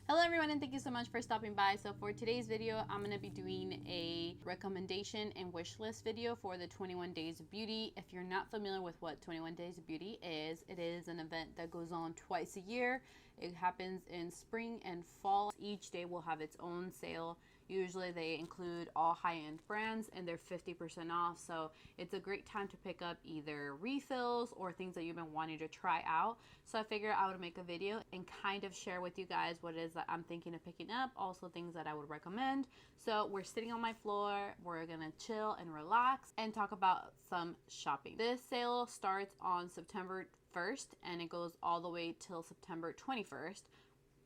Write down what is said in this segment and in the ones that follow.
Hello everyone, and thank you so much for stopping by. So for today's video, I'm going to be doing a recommendation and wish list video for the 21 Days of Beauty. If you're not familiar with what 21 Days of Beauty is, it is an event that goes on twice a year. It happens in spring and fall. Each day will have its own sale. Usually they include all high-end brands and they're 50% off. So it's a great time to pick up either refills or things that you've been wanting to try out. So I figured I would make a video and kind of share with you guys what it is that I'm thinking of picking up, also things that I would recommend. So we're sitting on my floor, we're gonna chill and relax and talk about some shopping. This sale starts on September 1st and it goes all the way till September 21st.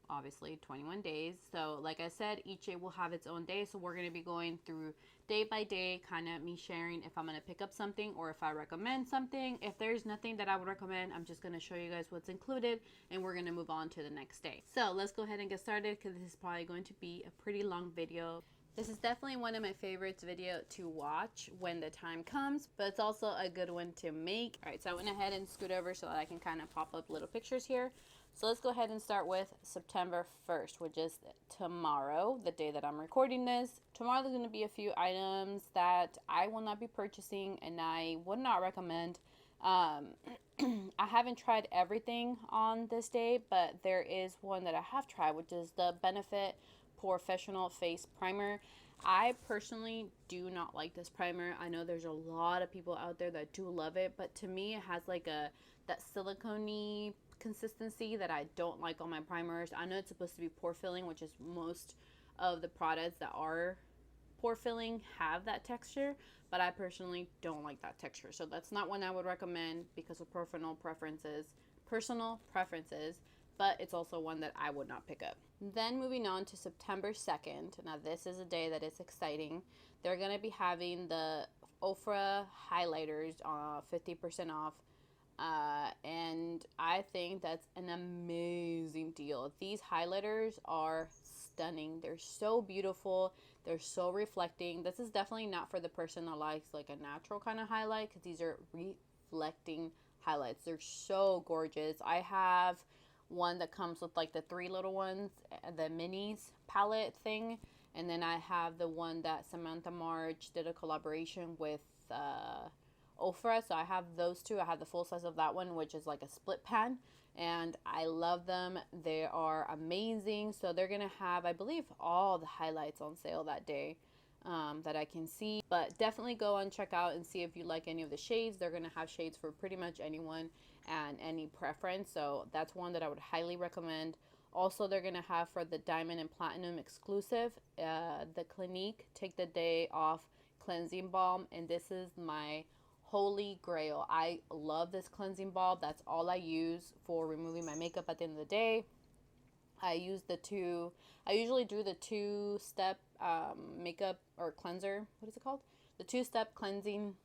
Obviously 21 days. So like I said, each day will have its own day. So we're going to be going through day by day, kind of me sharing if I'm going to pick up something or if I recommend something. If there's nothing that I would recommend, I'm just going to show you guys what's included and we're going to move on to the next day. So let's go ahead and get started because this is probably going to be a pretty long video. This is definitely one of my favorites video to watch when the time comes, but it's also a good one to make. All right, so I went ahead and scoot over so that I can kind of pop up little pictures here. So let's go ahead and start with September 1st, which is tomorrow, the day that I'm recording this. Tomorrow there's going to be a few items that I will not be purchasing and I would not recommend. I haven't tried everything on this day, but there is one that I have tried, which is the Benefit Professional Face Primer. I personally do not like this primer. I know there's a lot of people out there that do love it, but to me it has like that silicone-y consistency that I don't like on my primers. I know it's supposed to be pore filling, which is most of the products that are pore filling have that texture, but I personally don't like that texture. So that's not one I would recommend because of personal preferences, but it's also one that I would not pick up. Then moving on to September 2nd. Now this is a day that is exciting. They're going to be having the Ofra Highlighters 50% off. And I think that's an amazing deal. These highlighters are stunning. They're so beautiful. They're so reflecting. This is definitely not for the person that likes like a natural kind of highlight because these are reflecting highlights. They're so gorgeous. I have one that comes with like the 3 little ones, the minis palette thing, and then I have the one that Samantha March did a collaboration with Ofra. So I have those two. I have the full size of that one, which is like a split pan, and I love them. They are amazing. So they're gonna have, I believe, all the highlights on sale that day that I can see, but definitely go and check out and see if you like any of the shades. They're gonna have shades for pretty much anyone and any preference, so that's one that I would highly recommend. Also, they're gonna have for the Diamond and Platinum exclusive the Clinique Take the Day Off Cleansing Balm, and this is my holy grail. I love this cleansing balm. That's all I use for removing my makeup at the end of the day. I usually do the 2-step makeup or cleanser. What is it called? The 2-step cleansing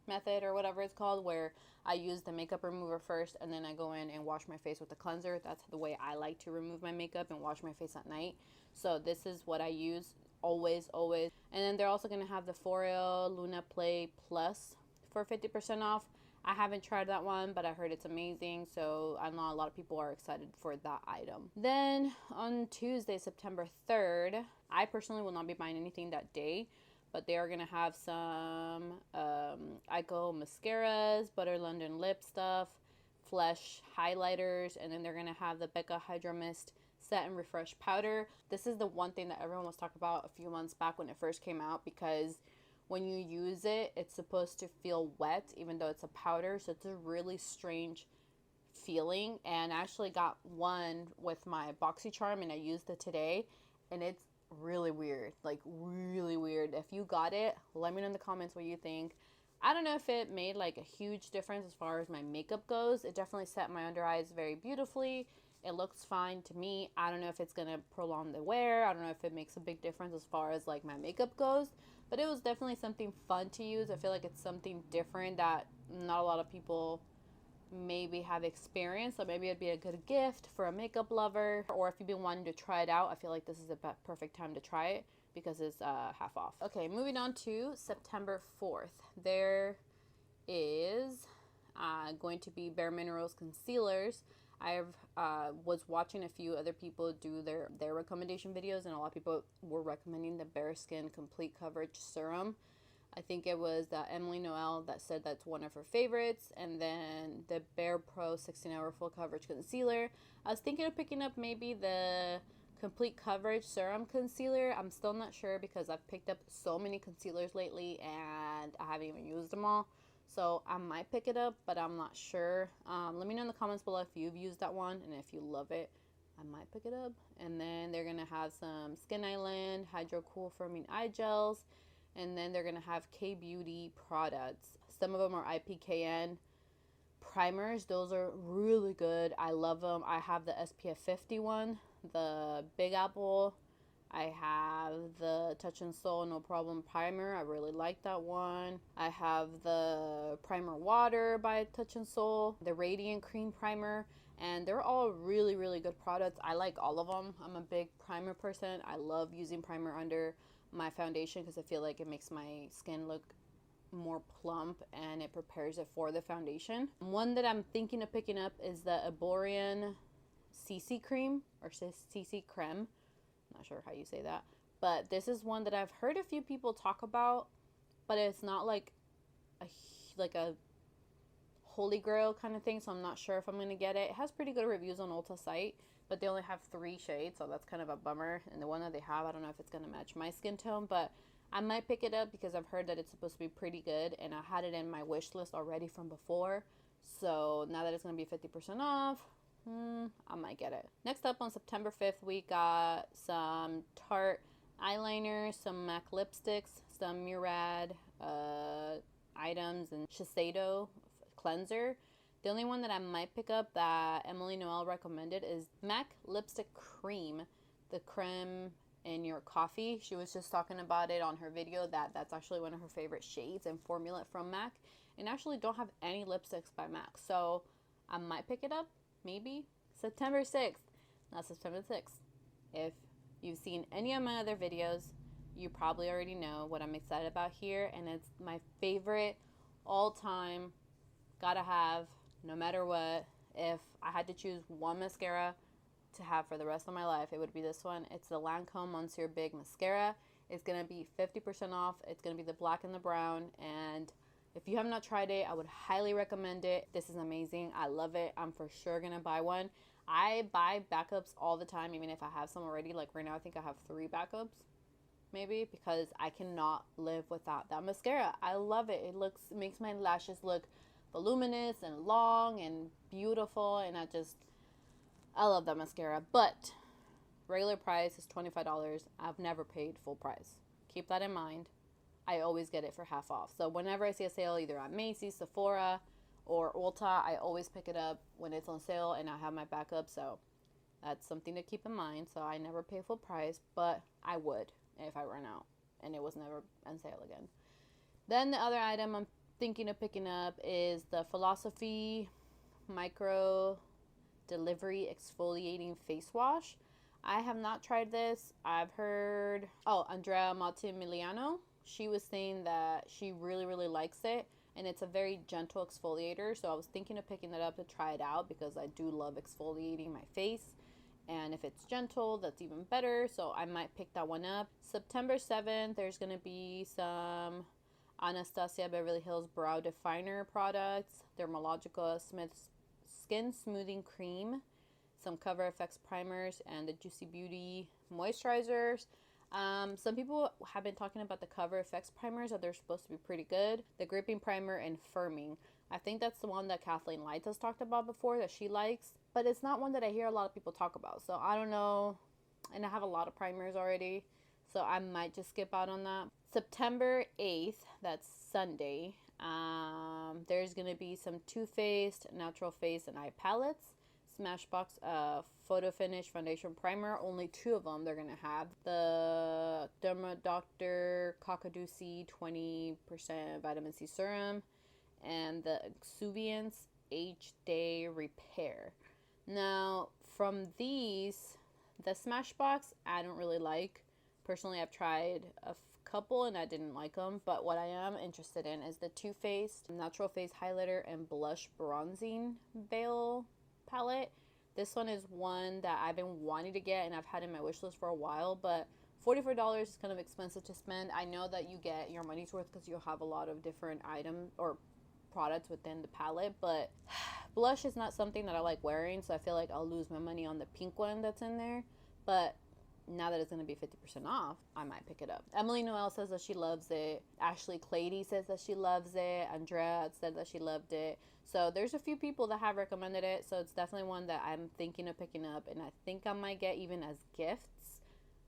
method or whatever it's called, where I use the makeup remover first and then I go in and wash my face with the cleanser. That's the way I like to remove my makeup and wash my face at night. So this is what I use always. And then they're also going to have the Foreo Luna Play Plus for 50% off. I haven't tried that one, but I heard it's amazing, so I know a lot of people are excited for that item. Then on Tuesday, September 3rd, I personally will not be buying anything that day, but they are going to have some Ico mascaras, Butter London lip stuff, Flesh highlighters, and then they're going to have the Becca Hydro Mist Set and Refresh powder. This is the one thing that everyone was talking about a few months back when it first came out, because when you use it, it's supposed to feel wet even though it's a powder, so it's a really strange feeling. And I actually got one with my BoxyCharm and I used it today and it's really weird, like really weird. If you got it, let me know in the comments what you think. I don't know if it made like a huge difference as far as my makeup goes. It definitely set my under eyes very beautifully. It looks fine to me. I don't know if it's gonna prolong the wear. I don't know if it makes a big difference as far as like my makeup goes, but it was definitely something fun to use. I feel like it's something different that not a lot of people maybe have experienced, so maybe it'd be a good gift for a makeup lover, or if you've been wanting to try it out, I feel like this is the perfect time to try it because it's half off. Okay, moving on to September 4th. There is going to be Bare Minerals concealers. I was watching a few other people do their recommendation videos, and a lot of people were recommending the bareSkin Complete Coverage Serum. I think it was Emily Noel that said that's one of her favorites. And then the Bare Pro 16-Hour Full Coverage Concealer. I was thinking of picking up maybe the Complete Coverage Serum Concealer. I'm still not sure because I've picked up so many concealers lately and I haven't even used them all. So I might pick it up, but I'm not sure. Let me know in the comments below if you've used that one, and if you love it, I might pick it up. And then they're going to have some Skin Island Hydro Cool Firming Eye Gels. And then they're going to have K-Beauty products. Some of them are IPKN primers. Those are really good. I love them. I have the SPF 50 one, the Big Apple. I have the Touch and Soul No Problem primer. I really like that one. I have the Primer Water by Touch and Soul, the Radiant Cream Primer, and they're all really, really good products. I like all of them. I'm a big primer person. I love using primer under my foundation because I feel like it makes my skin look more plump and it prepares it for the foundation. One that I'm thinking of picking up is the ERBORIAN CC cream or CC Creme. Not sure how you say that, but this is one that I've heard a few people talk about, but it's not like a holy grail kind of thing, so I'm not sure if I'm gonna get it. It has pretty good reviews on Ulta site, but they only have 3 shades, so that's kind of a bummer. And the one that they have, I don't know if it's gonna match my skin tone, but I might pick it up because I've heard that it's supposed to be pretty good, and I had it in my wish list already from before. So now that it's gonna be 50% off, I might get it. Next up, on September 5th, we got some Tarte eyeliners, some MAC lipsticks, some Murad items, and Shiseido cleanser. The only one that I might pick up that Emily Noel recommended is MAC Lipstick Cream, the Crème in your coffee. She was just talking about it on her video that's actually one of her favorite shades and formula from MAC. And actually don't have any lipsticks by MAC. So I might pick it up, maybe. September 6th, not September 6th. If you've seen any of my other videos, you probably already know what I'm excited about here. And it's my favorite all-time, gotta have, no matter what. If I had to choose one mascara to have for the rest of my life, it would be this one. It's the Lancome Monsieur Big Mascara. It's going to be 50% off. It's going to be the black and the brown. And if you have not tried it, I would highly recommend it. This is amazing. I love it. I'm for sure going to buy one. I buy backups all the time, even if I have some already. Like right now, I think I have 3 backups, maybe, because I cannot live without that mascara. I love it. It makes my lashes look voluminous and long and beautiful, and I love that mascara. But regular price is $25. I've never paid full price. Keep that in mind. I always get it for half off. So whenever I see a sale, either at M.A.C, Sephora, or Ulta, I always pick it up when it's on sale, and I have my backup. So that's something to keep in mind. So I never pay full price, but I would if I run out and it was never on sale again. Then the other item I'm thinking of picking up is the Philosophy Micro Delivery Exfoliating Face Wash. I have not tried this. I've heard, Andrea Matimiliano, she was saying that she really, really likes it, and it's a very gentle exfoliator. So I was thinking of picking it up to try it out because I do love exfoliating my face. And if it's gentle, that's even better. So I might pick that one up. September 7th, there's going to be some Anastasia Beverly Hills Brow Definer products, Dermalogica Smith's Skin Smoothing Cream, some Cover FX primers, and the Juicy Beauty moisturizers. Some people have been talking about the Cover FX primers, that they're supposed to be pretty good. The Gripping Primer and Firming. I think that's the one that Kathleen Lights has talked about before that she likes, but it's not one that I hear a lot of people talk about. So I don't know, and I have a lot of primers already, so I might just skip out on that. September 8th, that's Sunday, there's going to be some Too Faced Natural Face and Eye Palettes. Smashbox Photo Finish Foundation Primer. Only 2 of them they're going to have. The Derma Doctor Cockadoo C 20% Vitamin C Serum. And the Exuviance H-Day Repair. Now, from these, the Smashbox I don't really like. Personally, I've tried a couple and I didn't like them, but what I am interested in is the Too Faced Natural Face Highlighter and Blush Bronzing Veil palette. This one is one that I've been wanting to get and I've had in my wish list for a while, but $44 is kind of expensive to spend. I know that you get your money's worth because you'll have a lot of different items or products within the palette, but blush is not something that I like wearing, so I feel like I'll lose my money on the pink one that's in there. But now that it's going to be 50% off, I might pick it up. Emily Noel says that she loves it. Ashley Klaty says that she loves it. Andrea said that she loved it. So there's a few people that have recommended it, so it's definitely one that I'm thinking of picking up, and I think I might get even as gifts.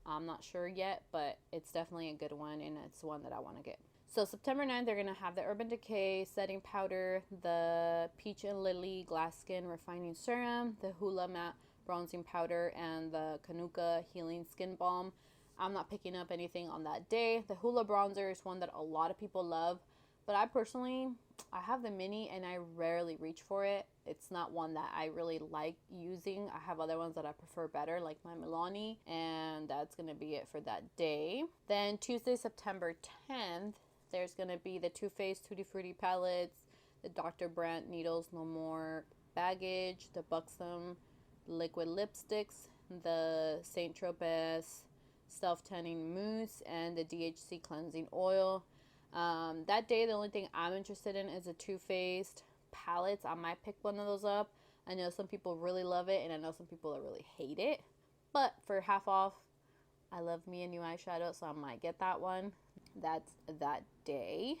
I'm not sure yet, but it's definitely a good one, and it's one that I want to get. So September 9th, they're going to have the Urban Decay Setting Powder, the Peach and Lily Glass Skin Refining Serum, the Hoola Matte Bronzing Powder, and the Kanuka Healing Skin Balm. I'm not picking up anything on that day. The Hoola Bronzer is one that a lot of people love, but I personally, I have the mini and I rarely reach for it. It's not one that I really like using. I have other ones that I prefer better, like my Milani, and that's going to be it for that day. Then Tuesday, September 10th, there's going to be the Too Faced Tutti Frutti palettes, the Dr. Brandt Needles No More Baggage, the Buxom Liquid Lipsticks, the Saint Tropez Self-Tanning Mousse, and the DHC Cleansing Oil. That day, the only thing I'm interested in is the Too Faced palettes. I might pick one of those up. I know some people really love it, and I know some people that really hate it. But for half off, I love me a new eyeshadow, so I might get that one. That's that day.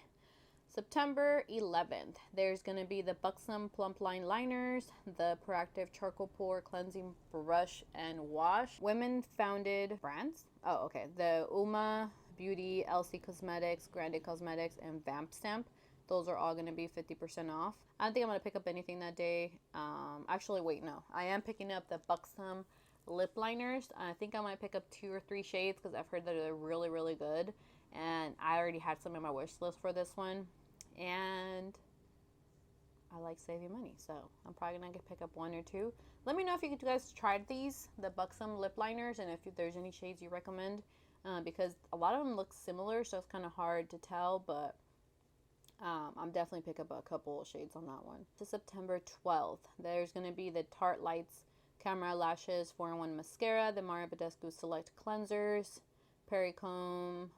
September 11th, there's going to be the Buxom Plump Line Liners, the Proactive Charcoal Pore Cleansing Brush and Wash, women-founded brands. Oh, okay. The Uma Beauty, LC Cosmetics, Grande Cosmetics, and Vamp Stamp. Those are all going to be 50% off. I don't think I'm going to pick up anything that day. Actually, wait, no. I am picking up the Buxom lip liners. I think I might pick up 2 or 3 shades because I've heard that they're really, really good. And I already had some in my wish list for this one. And I like saving money, so I'm probably going to pick up 1 or 2. Let me know if you guys tried these, the Buxom lip liners, and if there's any shades you recommend. Because a lot of them look similar, so it's kind of hard to tell, but I'm definitely pick up a couple of shades on that one. To September 12th, there's going to be the Tarte Lights Camera Lashes 4-in-1 Mascara, the Mario Badescu Select Cleansers, Pericomb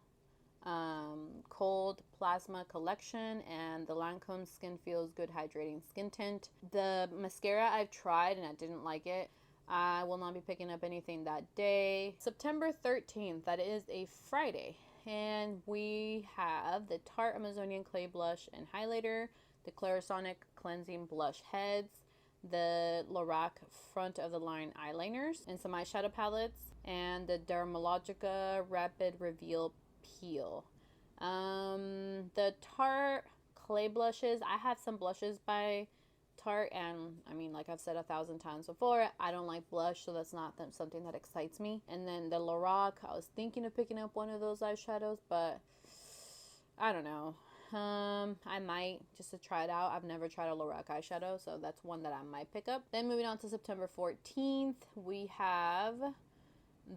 Cold Plasma Collection, and the Lancome Skin Feels Good Hydrating Skin Tint. The mascara I've tried and I didn't like it. I will not be picking up anything that day. September 13th, that is a Friday, and we have the Tarte Amazonian Clay Blush and Highlighter, the Clarisonic Cleansing Blush Heads, the Lorac Front of the Line Eyeliners, and some eyeshadow palettes, and the Dermalogica Rapid Reveal Peel. The Tarte clay blushes, I have some blushes by Tarte, and I mean, like I've said 1,000 times before, I don't like blush, so that's not something that excites me. And then the Lorac, I was thinking of picking up one of those eyeshadows, but I don't know. I might, just to try it out. I've never tried a Lorac eyeshadow, so that's one that I might pick up. Then moving on to September 14th, we have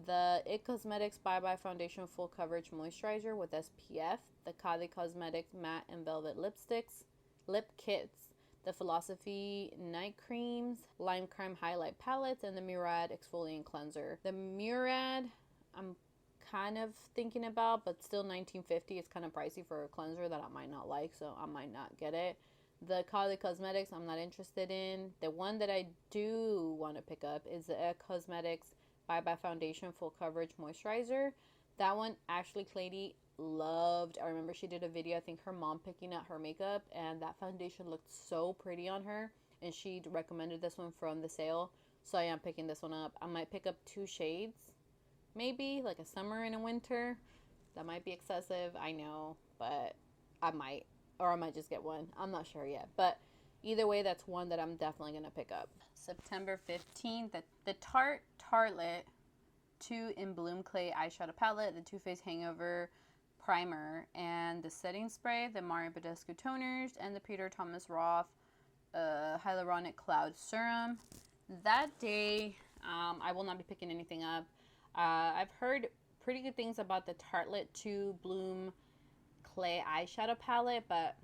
the IT Cosmetics Bye Bye Foundation Full Coverage Moisturizer with SPF, the Klaty Cosmetics Matte and Velvet Lipsticks, Lip Kits, the Philosophy Night Creams, Lime Crime Highlight Palettes, and the Murad Exfoliating Cleanser. The Murad, I'm kind of thinking about, but still $19.50. It's kind of pricey for a cleanser that I might not like, so I might not get it. The Klaty Cosmetics, I'm not interested in. The one that I do want to pick up is the IT Cosmetics Bye Bye Foundation Full Coverage Moisturizer. That one, actually, Klaty loved. I remember she did a video, I think her mom picking out her makeup, and that foundation looked so pretty on her, and she recommended this one from the sale, so I am picking this one up. I might pick up 2 shades, maybe, like a summer and a winter. That might be excessive, I know, but I might, or I might just get one. I'm not sure yet, but either way, that's one that I'm definitely going to pick up. September 15th, the Tarte Tartelette 2 in Bloom Clay Eyeshadow Palette, the Too Faced Hangover Primer, and the Setting Spray, the Mario Badescu Toners, and the Peter Thomas Roth Hyaluronic Cloud Serum. That day, I will not be picking anything up. I've heard pretty good things about the Tartelette 2 Bloom Clay Eyeshadow Palette, but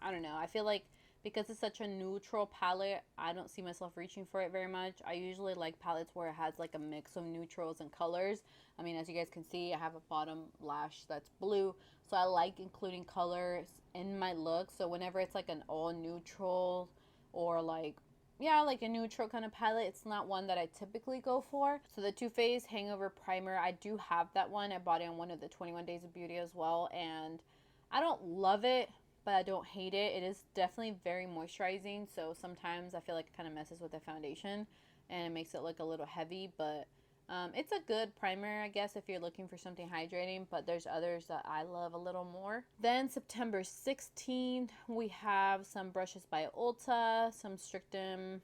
I don't know. I feel like because it's such a neutral palette, I don't see myself reaching for it very much. I usually like palettes where it has like a mix of neutrals and colors. I mean, as you guys can see, I have a bottom lash that's blue, so I like including colors in my look. So whenever it's like an all neutral or like, yeah, like a neutral kind of palette, it's not one that I typically go for. So the Too Faced Hangover Primer, I do have that one. I bought it on one of the 21 Days of Beauty as well, and I don't love it, but I don't hate it. It is definitely very moisturizing, so sometimes I feel like it kind of messes with the foundation and it makes it look a little heavy, but it's a good primer, I guess, if you're looking for something hydrating, but there's others that I love a little more. Then September 16th, we have some brushes by Ulta, some Strivectum,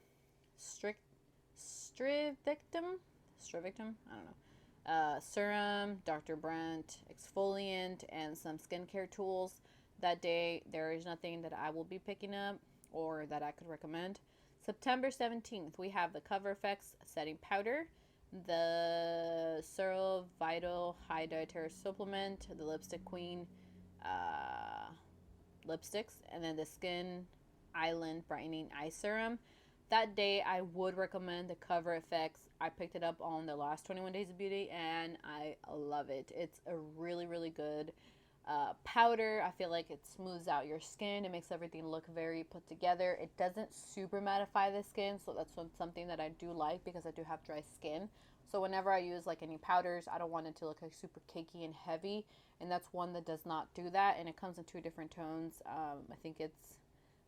I don't know, Serum, Dr. Brandt, exfoliant, and some skincare tools. That day, there is nothing that I will be picking up or that I could recommend. September 17th, we have the Cover FX Setting Powder, the Serum Vital High Dietary Supplement, the Lipstick Queen lipsticks, and then the Skin Island Brightening Eye Serum. That day, I would recommend the Cover FX. I picked it up on the last 21 Days of Beauty, and I love it. It's a really, really good powder. I feel like it smooths out your skin. It makes everything look very put together. It doesn't super mattify the skin, so that's something that I do like because I do have dry skin. So whenever I use like any powders, I don't want it to look like super cakey and heavy, and that's one that does not do that. And it comes in two different tones. I think it's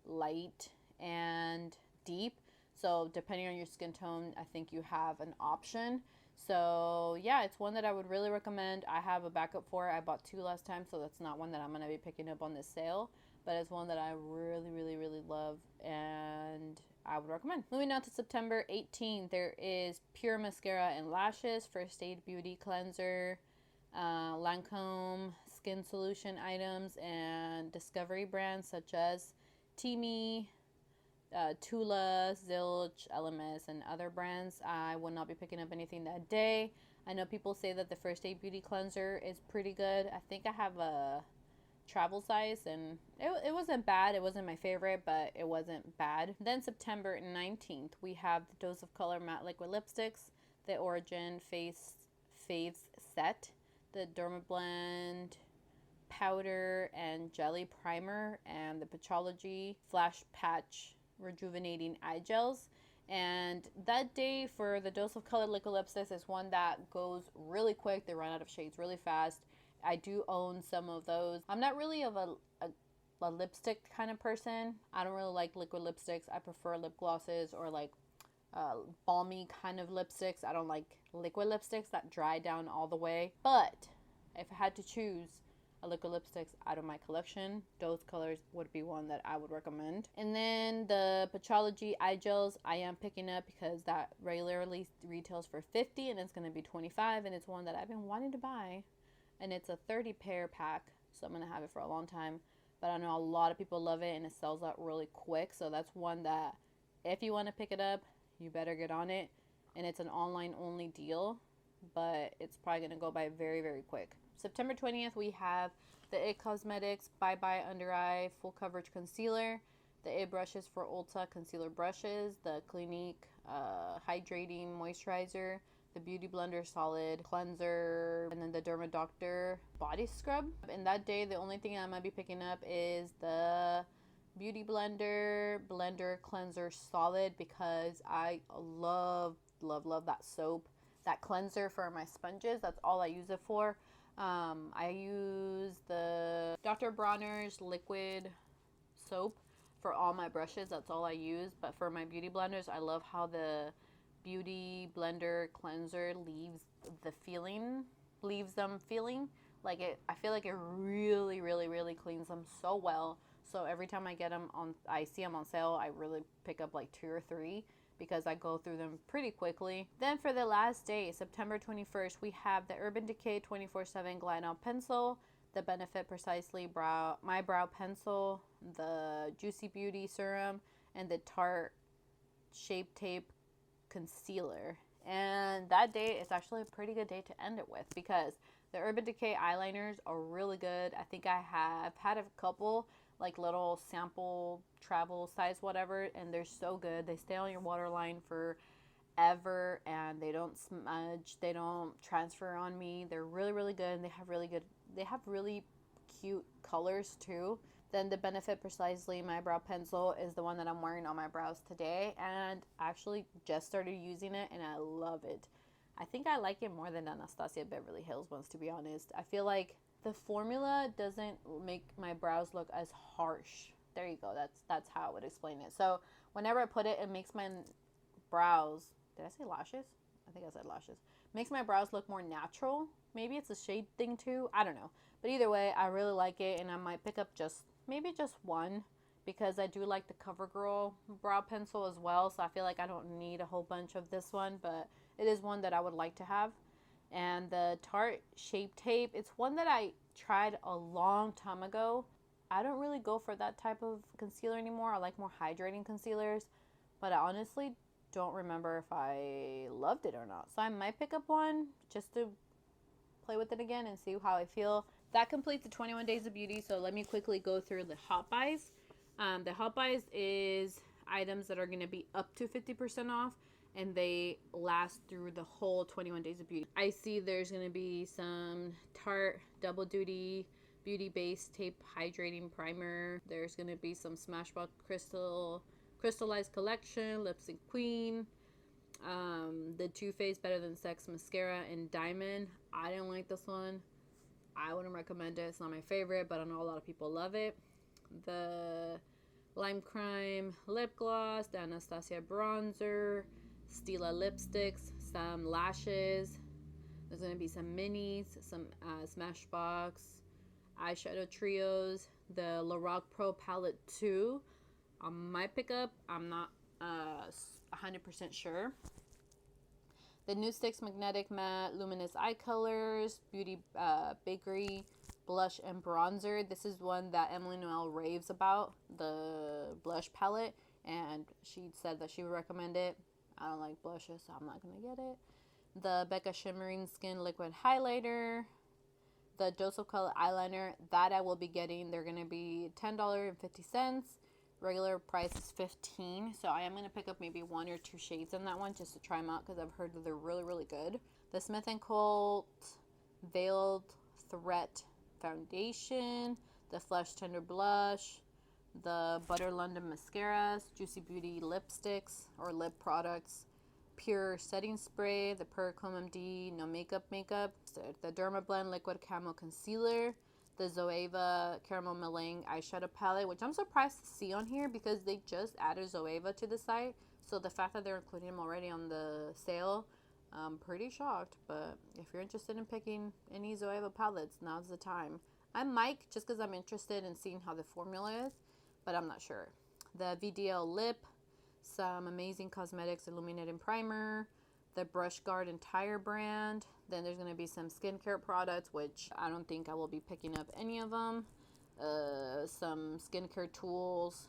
light and deep. So depending on your skin tone, I think you have an option. So yeah, it's one that I would really recommend. I have a backup for it. I bought 2 last time, so that's not one that I'm going to be picking up on this sale, but it's one that I really, really, really love and I would recommend. Moving on to September 18th, there is Pure Mascara and Lashes, First Aid Beauty Cleanser, Lancome Skin Solution items, and Discovery brands such as Teami, Tula, Zilch, LMS, and other brands. I will not be picking up anything that day. I know people say that the First Aid Beauty Cleanser is pretty good. I think I have a travel size, and it wasn't bad. It wasn't my favorite, but it wasn't bad. Then September 19th, we have the Dose of Color Matte Liquid Lipsticks, the Origin Faves Set, the Dermablend Powder and Jelly Primer, and the Pathology Flash Patch Rejuvenating Eye Gels. And that day for the Dose of Color Liquid Lipsticks is one that goes really quick. They run out of shades really fast. I do own some of those. I'm not really of a lipstick kind of person. I don't really like liquid lipsticks. I prefer lip glosses or like balmy kind of lipsticks. I don't like liquid lipsticks that dry down all the way. But if I had to choose a liquid lipsticks out of my collection, those colors would be one that I would recommend. And then the Pathology Eye Gels I am picking up because that regularly retails for $50 and it's going to be $25, and it's one that I've been wanting to buy, and it's a 30 pair pack, so I'm going to have it for a long time. But I know a lot of people love it and it sells out really quick, so that's one that if you want to pick it up, you better get on it. And it's an online only deal, but it's probably going to go by very, very quick. September 20th, we have the IT Cosmetics Bye Bye Under Eye Full Coverage Concealer, the IT Brushes for Ulta Concealer Brushes, the Clinique Hydrating Moisturizer, the Beauty Blender Solid Cleanser, and then the Derma Doctor Body Scrub. And that day, the only thing I might be picking up is the Beauty Blender Cleanser Solid because I love that soap, that cleanser for my sponges. That's all I use it for. I use the Dr. Bronner's liquid soap for all my brushes. That's all I use. But for my beauty blenders, I love how the Beauty Blender Cleanser leaves them feeling like it. I feel like it really, really, really cleans them so well. So every time I see them on sale, I really pick up like 2 or 3. Because I go through them pretty quickly. Then for the last day, September 21st, we have the Urban Decay 24/7 Glide On Pencil, the Benefit Precisely My Brow Pencil, the Juicy Beauty Serum, and the Tarte Shape Tape Concealer. And that day is actually a pretty good day to end it with because the Urban Decay eyeliners are really good. I think I have had a couple, like little sample travel size whatever, and they're so good. They stay on your waterline forever, and they don't smudge, they don't transfer on me. They're really, really good, and they have really cute colors too. Then the Benefit Precisely My Brow Pencil is the one that I'm wearing on my brows today, and I actually just started using it, and I love it. I think I like it more than Anastasia Beverly Hills ones, to be honest. I feel like the formula doesn't make my brows look as harsh. There you go. That's how I would explain it. So whenever I put it, it makes my brows, did I say lashes? I think I said lashes. Makes my brows look more natural. Maybe it's a shade thing too. I don't know. But either way, I really like it, and I might pick up maybe just one, because I do like the CoverGirl brow pencil as well. So I feel like I don't need a whole bunch of this one, but it is one that I would like to have. And the Tarte Shape Tape, it's one that I tried a long time ago. I don't really go for that type of concealer anymore. I like more hydrating concealers, but I honestly don't remember if I loved it or not. So I might pick up one just to play with it again and see how I feel. That completes the 21 days of beauty. So let me quickly go through the hot buys. The hot buys is items that are going to be up to 50% off, and they last through the whole 21 days of beauty. I see there's going to be some Tarte Double Duty Beauty Base Tape Hydrating Primer. There's going to be some Smashbox Crystallized Collection, Lipstick Queen, the Too Faced Better Than Sex Mascara in Diamond. I didn't like this one. I wouldn't recommend it. It's not my favorite, but I know a lot of people love it. The Lime Crime Lip Gloss, the Anastasia Bronzer, Stila lipsticks, some lashes. There's going to be some minis, some Smashbox eyeshadow trios, the Lorac Pro Palette 2. I might pick up. I'm not 100% sure. The NuSticks Magnetic Matte Luminous Eye Colors, Beauty Bakery Blush and Bronzer. This is one that Emily Noel raves about, the blush palette, and she said that she would recommend it. I don't like blushes, so I'm not going to get it. The Becca Shimmering Skin Liquid Highlighter. The Dose of Color Eyeliner, that I will be getting. They're going to be $10.50. Regular price is $15. So I am going to pick up maybe 1 or 2 shades in that one just to try them out, because I've heard that they're really, really good. The Smith & Colt Veiled Threat Foundation. The Flesh Tender Blush. The Butter London Mascaras. Juicy Beauty Lipsticks or lip products. Pure Setting Spray. The Perichrome MD No Makeup. The Dermablend Liquid Camo Concealer. The Zoeva Caramel Meringue Eyeshadow Palette, which I'm surprised to see on here because they just added Zoeva to the site. So the fact that they're including them already on the sale, I'm pretty shocked. But if you're interested in picking any Zoeva palettes, now's the time. I might, just because I'm interested in seeing how the formula is, but I'm not sure. The VDL Lip, some Amazing Cosmetics Illuminating Primer, the Brush Guard Entire brand. Then there's going to be some skincare products, which I don't think I will be picking up any of them. Some skincare tools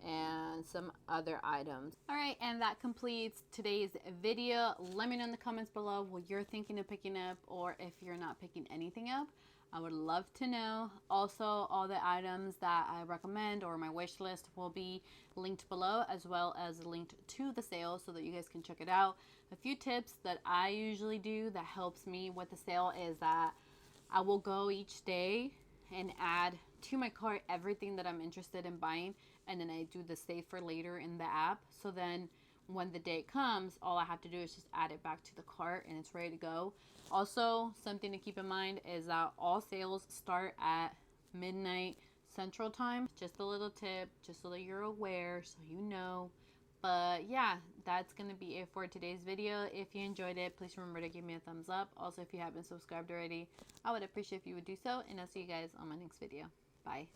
and some other items. All right, and that completes today's video. Let me know in the comments below what you're thinking of picking up, or if you're not picking anything up. I would love to know. Also, all the items that I recommend or my wish list will be linked below, as well as linked to the sale so that you guys can check it out. A few tips that I usually do that helps me with the sale is that I will go each day and add to my cart everything that I'm interested in buying, and then I do the save for later in the app. So then when the day comes, all I have to do is just add it back to the cart and it's ready to go. Also, something to keep in mind is that all sales start at midnight Central Time. Just a little tip, just so that you're aware, so you know. But yeah, that's going to be it for today's video. If you enjoyed it, please remember to give me a thumbs up. Also, if you haven't subscribed already, I would appreciate if you would do so. And I'll see you guys on my next video. Bye.